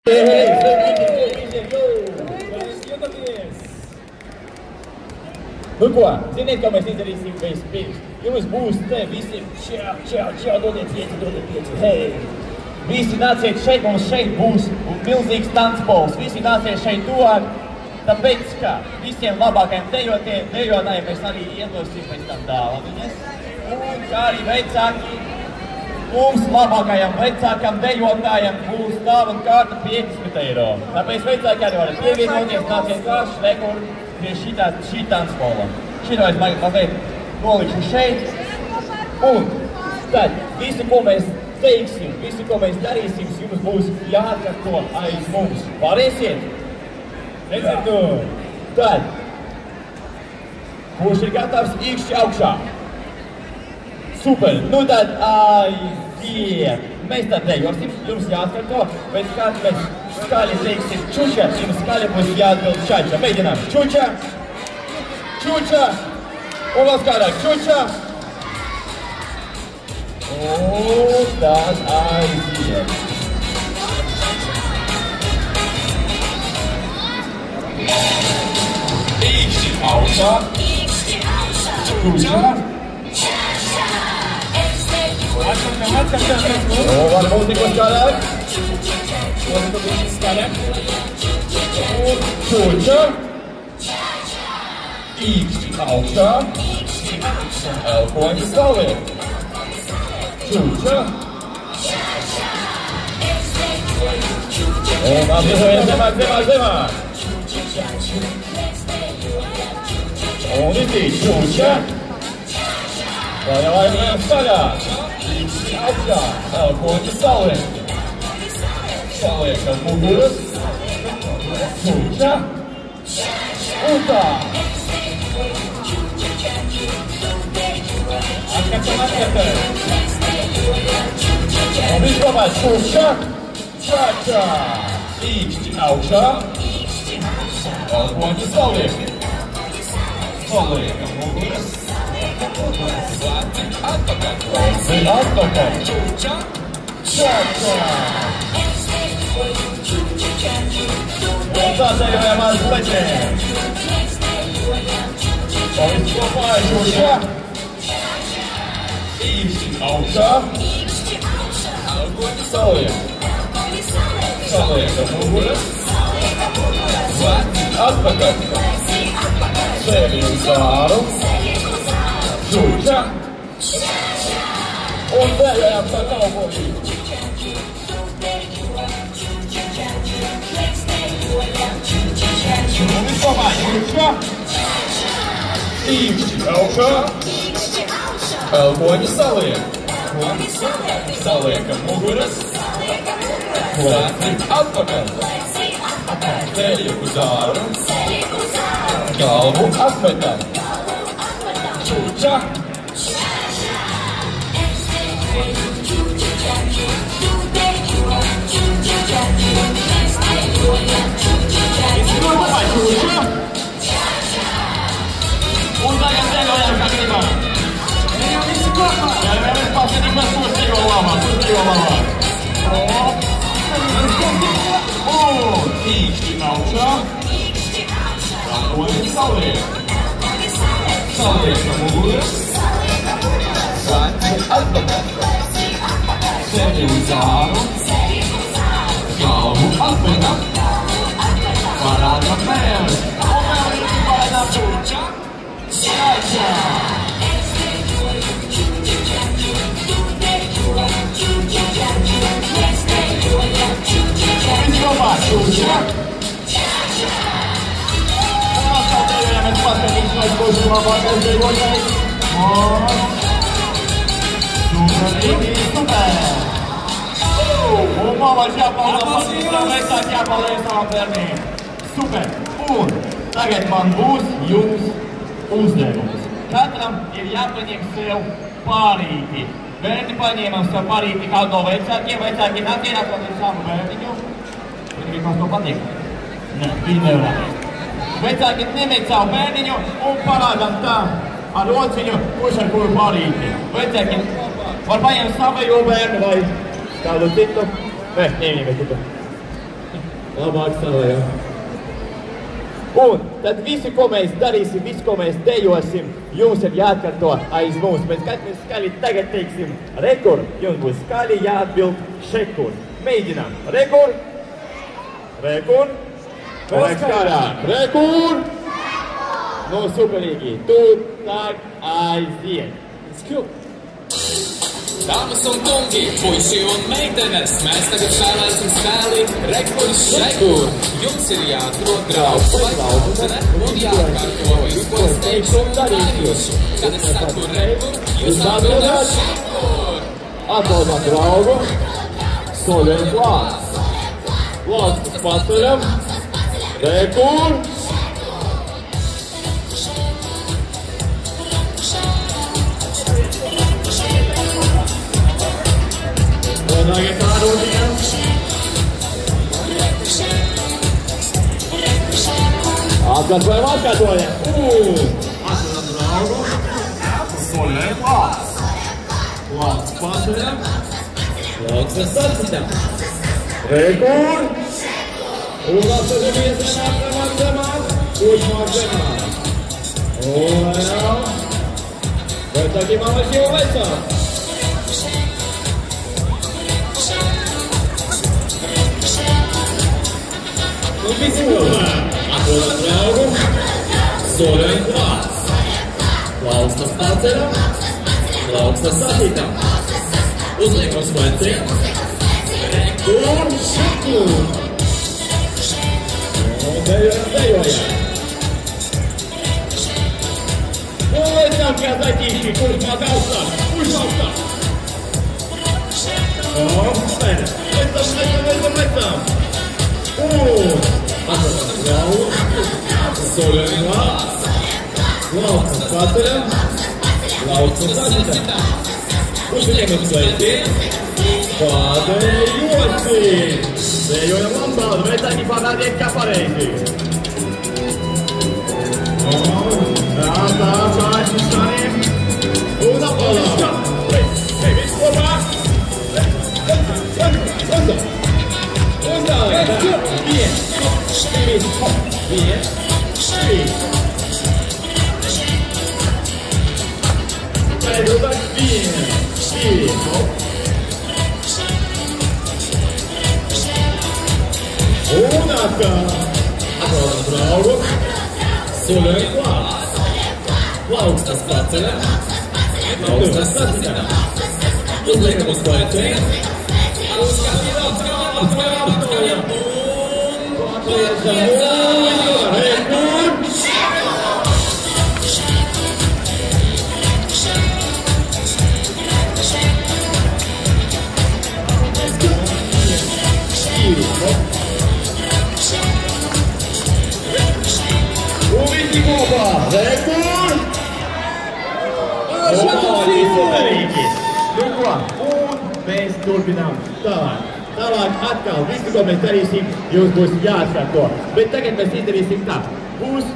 Nu ko, ziniet, kā mēs izdarīsim vispirms. Jums būs te visiem čau, dodiet pieci, hei! Visi nāciet šeit, mums šeit būs milzīgs tanцpols. Visi nāciet šeit tuvāk, tāpēc, ka visiem labākajiem dejotājiem mēs arī iedosim pēc tam dāvanas. Un kā arī vecāki, mums labākajam vecākam dejotājiem būs dāvana kārta 50 eiro. Tāpēc vecāki arī varat pievienoties, nāciet klāt šlekur pie šī tanцpola. Šito es mazliet nolikšu šeit. Un tad visu, ko mēs teiksim, visu, ko mēs darīsim, jums būs jāatkārto aiz mums. Varēsiet? Redziet, tad, kurš ir gatavs īkšķi augšā? Super, nu tad aiziet. Mēs tad dejosim, jums jāatkārto, pēc kāds mēs skaļi teiksim čuča, jums skaļi būs jāatbild čača. Mēģinām, čuča, un vēl skādāk, čuča. Un tad aiziet. Īkšķi augšā. Čuča. Un varbūt tikko skādāk. Un čuča. Īkšķi augšā. Elpoņi stāvēt. Čuča. Un apdzīvojies zemāk. Un iztīt čuča. Vēl skaļāk. Īkšķi augšā. Elpoņi stāvēt. Saliekam muguras. Čuča. Un tā. Atkartam. Un viss kopā čuča, čača. Īkšķi augšā. Elpoņi saliek. Saliekam muguras. Atpakaļ. Čuča, čača. Un tā dejojam ar pleciem. Un viss kopā čuča. Īkšķi augšā. Elpoņi saliek. Saliekam muguras. Atpakaļ. Sevi uz āru. Čuča. Un dejojam par kalpošanu. Un viss kopā čuča. Īkšķi augšā. Elpoņi saliek. Saliekam muguras. Atpakaļ. Ceļu uz āru. Galvu atmetam. Čuča. Visi kopā čuča. Un tagad dejojam kā gribam. Visi kopā. Jā, mēs pasēdīsim, kurš dejo labāk. Un īkšķi augšā. Elpoņi saliek. Saliekam muguras. Atpakaļ. Sevi uz āru. Galvu atmetam. Parādam mēli. Un vēl ir parādām čuča. Čača. Visi kopā čuča. Un atkal dejojam, mēs paskatīsim, vai būs labākais dejotājs. Super! Un mammas jāpaldies par visam, vecāki jāpaldies savam bērniem. Super! Un tagad man būs jums uzdevums. Katram ir jāpaņem sev pārīti. Bērni paņēmam sev pārīti kādu no vecākiem. Vecāki nāciet atpakaļ savu bērniņu. Viņi mums to patīk? Nē, viņi nevarēs. Vecāki nemet savu bērniņu un parādam tā ar rociņu, kurš ar kuru pārīti. Vecāki var paņemt savējo bērnu vai kādu citu. Nē, nevienīgai citu. Labāk savējā. Un tad visi, ko mēs darīsim, visi, ko mēs dejosim, jums ir jāatkārto aiz mums. Mēs skatāmies skaļi tagad teiksim rekur, jums būs skaļi jāatbild šekur. Mēģinām. Rekur. Rekur. Vēl skaļāk. Rekur. Nu, superīgi. Tu tak aiziet. Let's go. Dāmas un kungi, puiši un meitenes, mēs tagad spēlēsim spēli Rekur Šekur. Jums ir jāatrod draugs vai draudzene un jāatkārto visu, ko es teikšu un darīšu. Kad es saku Rekur, jūs atbildat Šekur. Atrodam draugu, soļiem klāt. Lāstus paceļam. Rekur. Tagad pārūdījām. Atkārtojam, atkārtojam. Atrodam draugu. Soļiem klāt. Lāstus paceļam. Lāstus sacītam. Rekur. Un atceļamies zemā. Uzmāk zemā. Un jau. Vecāki māmas jau vecāk. Un visi kopā. Atrodam draugu. Soļiem klāt. Plaukstas paceļam. Plaukstas sacītam. Uzliekam sveciem. Rekur Šekur. Un dejojam. Un liecam kā zaķīši, kurš māk augstāk. Kurš augstāk. Lecam. Atrodam draugu. Soļiem klāt. Plaukstas paceļam. Plaukstas sacītam. Uzliekam sveciem. Padejosim! Dejojam lambādu, vecāki parādiet, kā pareizi. Tā, paši skaniem. Un apalā. Viss kopā. Uzdāvēt. Viens, divi. Pēdējā viens, divi. Un atkal. Atrodam draugu. Soļiem klāt. Plaukstas paceļam. Plaukstas sacītam. Uzliekam uz sveciem. Atkārtojam. Rekur. Un visi kopā. Rekur. Superīgi. Nu ko, un mēs turpinām tālāk. Tālāk atkal, visu, ko mēs darīsim, jums būs jāatkārto. Bet tagad mēs izdarīsim tā. Būs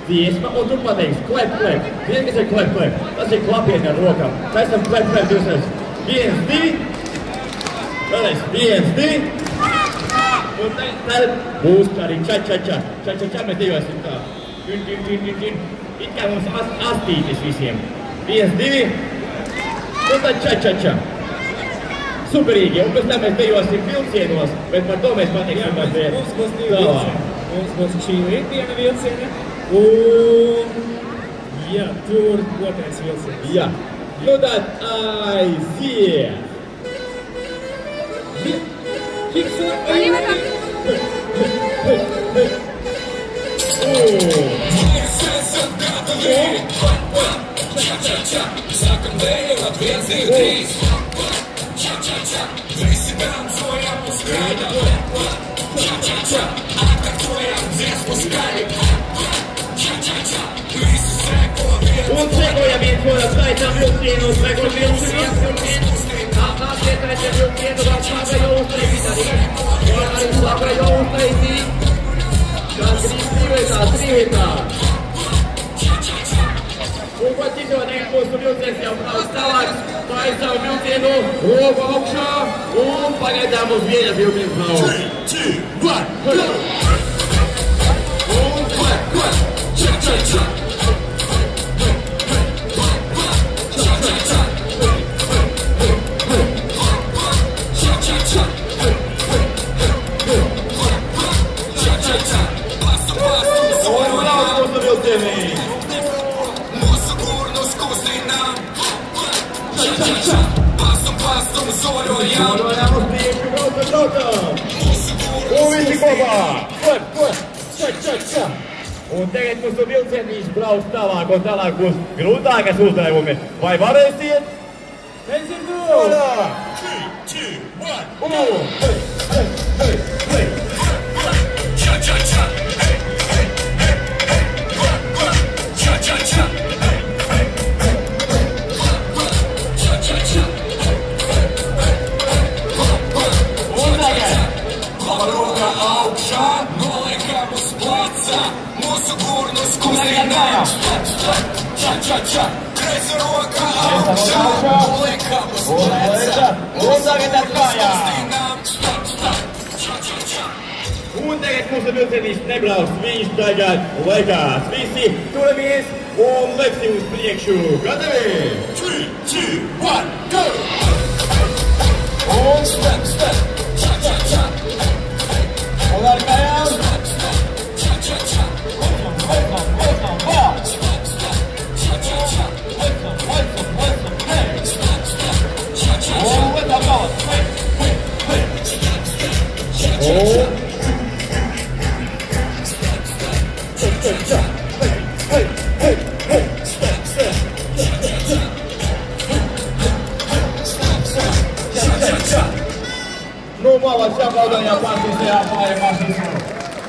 dziesma, un tu pateiksi klep, klep. Zini, kas ir klep, klep? Tas ir klapieni ar rokām. Pēc tam klep, klep, jūs esat. 1, 2. Vēlreiz. 1, 2. Un tad būs arī ča. Ča, mēs dejosim tā. Čin. It kā mums astītis visiem. 1, 2. Un tad ča. Superīgi. Un pēc tam mēs dejosim vilcienos, bet par to mēs pateiksim mazliet. Mums būs divi vilcieni. Mums būs šī rītdiena vilciena. Un... jā, tur otrais vilciens. Jā. Nu tad aiziet. Sākam dejot 1, 2, 3. Visi dancojam uz skaļu. Atkārtojam dziesmu skaļu. Visi seko vienu. Un sekojam viens otram, taisam vilcienus, sekojam vilcienus. Nāciet taisam vilcienu, vēl sākajo uztaisīt. Arī sākajo uztaisīt. Kā trīvietā. Un ko citodien mūsu vilciens jau brauc tālāk, taisam vilcienu, roku augšā un pagaidām uz viena vilciens brauc. one, go! Und one, cha-cha-cha. Un tagad mūsu vilcienīši brauc tālāk un tālāk būs grūtākas uzdevumi. Vai varēsiet? Nezinu! 3, 2, 1! Hei, hei, hei, hei! Cha-cha-cha! Hei, hei, hei, hei! Cha-cha-cha! Hei, hei, hei, hei! Cha-cha-cha! Un tagad! Roka augšā, noliekam uz pleca, mūsu gurnus kustinām. Ča-ča-ča, kreisa roka augšā, noliekam uz pleca, mūsu gurnus kustinām. Un tagad mūsu vilcienīs nebrauks, viņš tagad laikās. Visi turamies un leksim uz priekšu. Gatavi? 3, 2, 1, go! Un step, step, ča-ča-ča. Un ar kājām. Nu, mala, šā baudājā pārtīsajā pārējā mašīnu.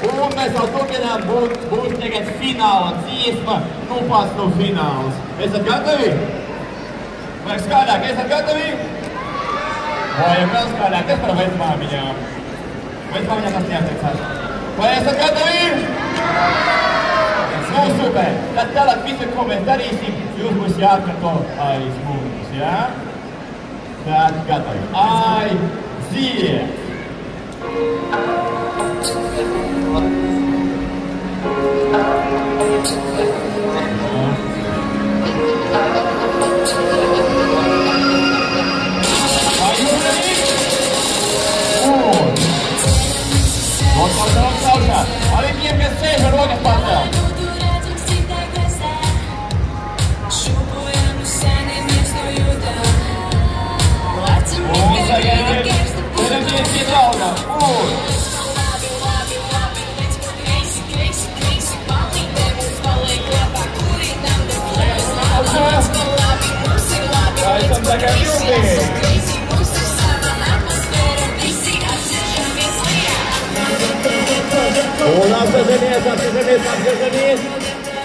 Un mēs vēl turpinām, būs tagad fināla dziesma, nu pats no fināls. Esat gatavi? Vajag skaidāk, esat gatavi? Vajag vēl skaidāk, kas par vecmāmiņām? Vecmāmiņām tas neatteicās. Vai esat gatavi? Nu, super. Tad tālāk visu, ko mēs darīsim, jūs būs jāatkārto aiz mums, jā? Tad gatavi. Aiziet! Arī tiem, kas sēž ar rokas pacelt. Un tagad iedomājies pie drauga. Esam tagad jūtīgi. Un apskatāmies.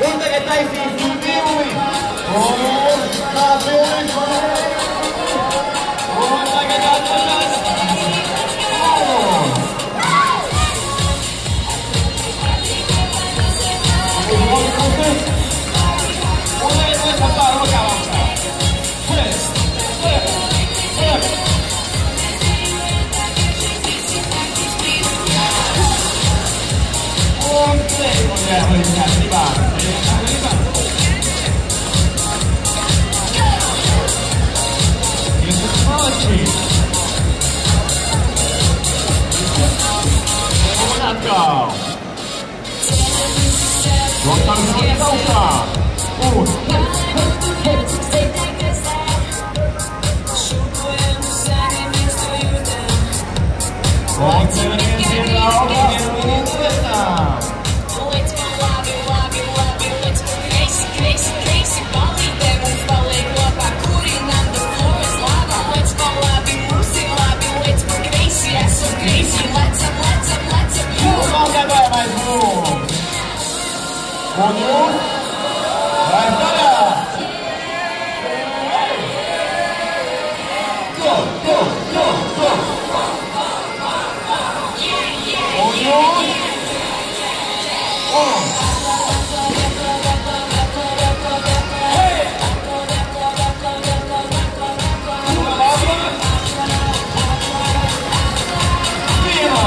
Un tagad taisīsim pilni. Un tā pilni. Un tagad atpakaļ. Un tagad mēs ar tā rokām augšā. Un līdz kārtībā. Jūs esat malači. Un atkal. Rokas rokas augšā. Un. Un ceļamies pie drauga un lietām. Un jūs? Vai zaļā? Go, go, go, go! Un jūs? Un! Hei! Labāk! Viena!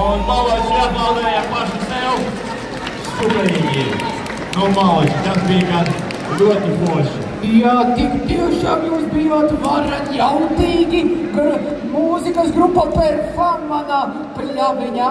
Un malači aplaudējām paši sev. Superīgi. Malači, tas bija gan ļoti forši. Jā, tik tiešām jūs bijāt varat jautīgi. Mūzikas grupa Perfam manā pļaviņā